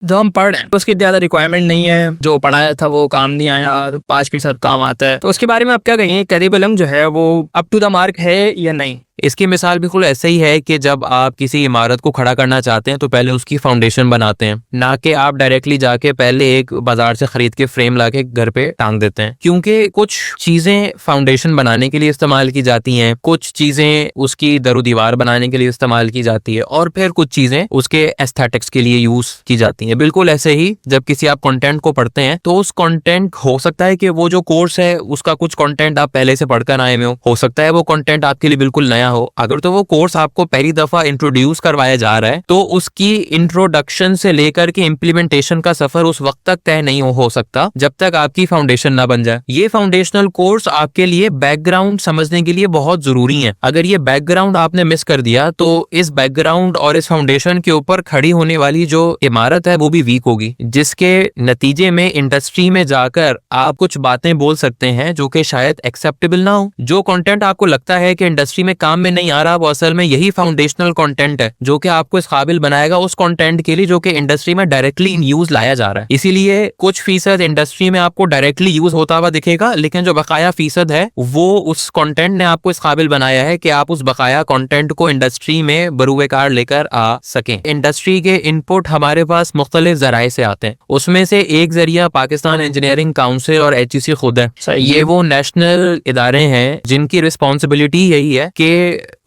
जो हम पढ़ रहे हैं उसकी ज़्यादा रिक्वायरमेंट नहीं है, जो पढ़ाया था वो काम नहीं आया, 5% काम आता है। तो उसके बारे में आप क्या कहेंगे, करिकुलम जो है वो अप टू द मार्क है या नहीं? इसकी मिसाल बिल्कुल ऐसे ही है कि जब आप किसी इमारत को खड़ा करना चाहते हैं तो पहले उसकी फाउंडेशन बनाते हैं, ना कि आप डायरेक्टली जाके पहले एक बाजार से खरीद के फ्रेम लाके घर पे टांग देते हैं। क्योंकि कुछ चीजें फाउंडेशन बनाने के लिए इस्तेमाल की जाती हैं, कुछ चीजें उसकी दरो दीवार बनाने के लिए इस्तेमाल की जाती है, और फिर कुछ चीजें उसके एस्थेटिक्स के लिए यूज की जाती हैं। बिल्कुल ऐसे ही जब किसी आप कंटेंट को पढ़ते हैं तो उस कंटेंट हो सकता है कि वो जो कोर्स है उसका कुछ कंटेंट आप पहले से पढ़कर आए हो सकता है वो कंटेंट आपके लिए बिल्कुल नया हो। अगर तो वो कोर्स आपको पहली दफा इंट्रोड्यूस करवाया जा रहा है तो उसकी इंट्रोडक्शन से लेकर के इम्प्लीमेंटेशन का सफर उस वक्त तक तय नहीं हो सकता जब तक आपकी फाउंडेशन ना बन जाए। ये फाउंडेशनल कोर्स आपके लिए बैकग्राउंड समझने के लिए बहुत जरूरी है। अगर ये बैकग्राउंड आपने मिस कर दिया तो इस बैकग्राउंड और इस फाउंडेशन के ऊपर खड़ी होने वाली जो इमारत है वो भी वीक होगी, जिसके नतीजे में इंडस्ट्री में जाकर आप कुछ बातें बोल सकते हैं जो कि शायद एक्सेप्टेबल ना हो। जो कंटेंट आपको लगता है कि इंडस्ट्री में काम में नहीं आ रहा, वो असल में यही फाउंडेशनल कंटेंट है जो कि आपको इस काबिल बनाएगा उस कंटेंट के लिए जो कि इंडस्ट्री में डायरेक्टली इन यूज लाया जा रहा है। इसीलिए कुछ फीसद इंडस्ट्री में आपको डायरेक्टली यूज होता हुआ दिखेगा, लेकिन जो बकाया फीसद है वो उस कंटेंट ने आपको इस काबिल बनाया है कि आप उस बकाया कंटेंट को इंडस्ट्री में बरूएकार लेकर आ सकें। इंडस्ट्री के इनपुट हमारे पास मुख्तलिफ जराए से आते हैं, उसमें से एक जरिया पाकिस्तान इंजीनियरिंग काउंसिल और HEC खुद है। ये वो नेशनल इदारे हैं जिनकी रिस्पॉन्सिबिलिटी यही है कि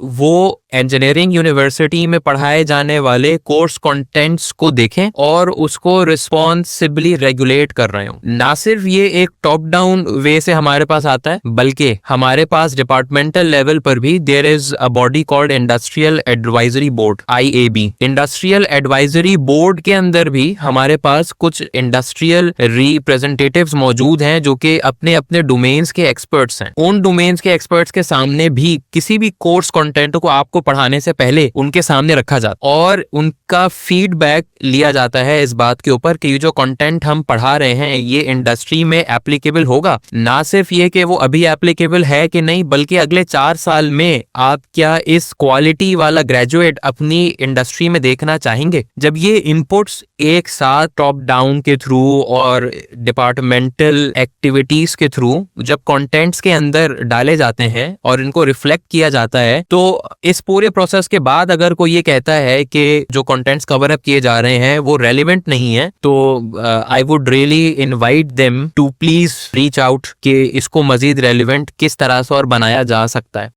वो इंजीनियरिंग यूनिवर्सिटी में पढ़ाए जाने वाले कोर्स कंटेंट्स को देखें और उसको रिस्पॉन्सिबली रेगुलेट कर रहे हो। ना सिर्फ ये एक टॉप डाउन वे से हमारे पास आता है, बल्कि हमारे पास डिपार्टमेंटल लेवल पर भी there is a body called industrial advisory board, IAB। Industrial advisory board के अंदर भी हमारे पास कुछ इंडस्ट्रियल रिप्रेजेंटेटिव्स मौजूद हैं जो कि अपने अपने डोमेन्स के एक्सपर्ट्स हैं। उन डोमेन्स के एक्सपर्ट्स के सामने भी किसी भी कोर्स कंटेंट को आपको पढ़ाने से पहले उनके सामने रखा जाता और उनका फीडबैक लिया जाता है इस बात के ऊपर कि ये जो कंटेंट हम पढ़ा रहे हैं ये इंडस्ट्री में एप्लीकेबल होगा। ना सिर्फ ये कि वो अभी एप्लीकेबल है कि नहीं, बल्कि अगले 4 साल में आप क्या इस क्वालिटी वाला ग्रेजुएट अपनी इंडस्ट्री में देखना चाहेंगे। जब ये इनपुट्स एक साथ टॉप डाउन के थ्रू और डिपार्टमेंटल एक्टिविटीज के थ्रू जब कंटेंट्स के अंदर डाले जाते हैं और इनको रिफ्लेक्ट किया जाता है, तो इस पूरे प्रोसेस के बाद अगर कोई ये कहता है कि जो कंटेंट्स कवर अप किए जा रहे हैं वो रेलिवेंट नहीं है, तो I would really invite them to please reach out कि इसको मजीद रेलिवेंट किस तरह से और बनाया जा सकता है।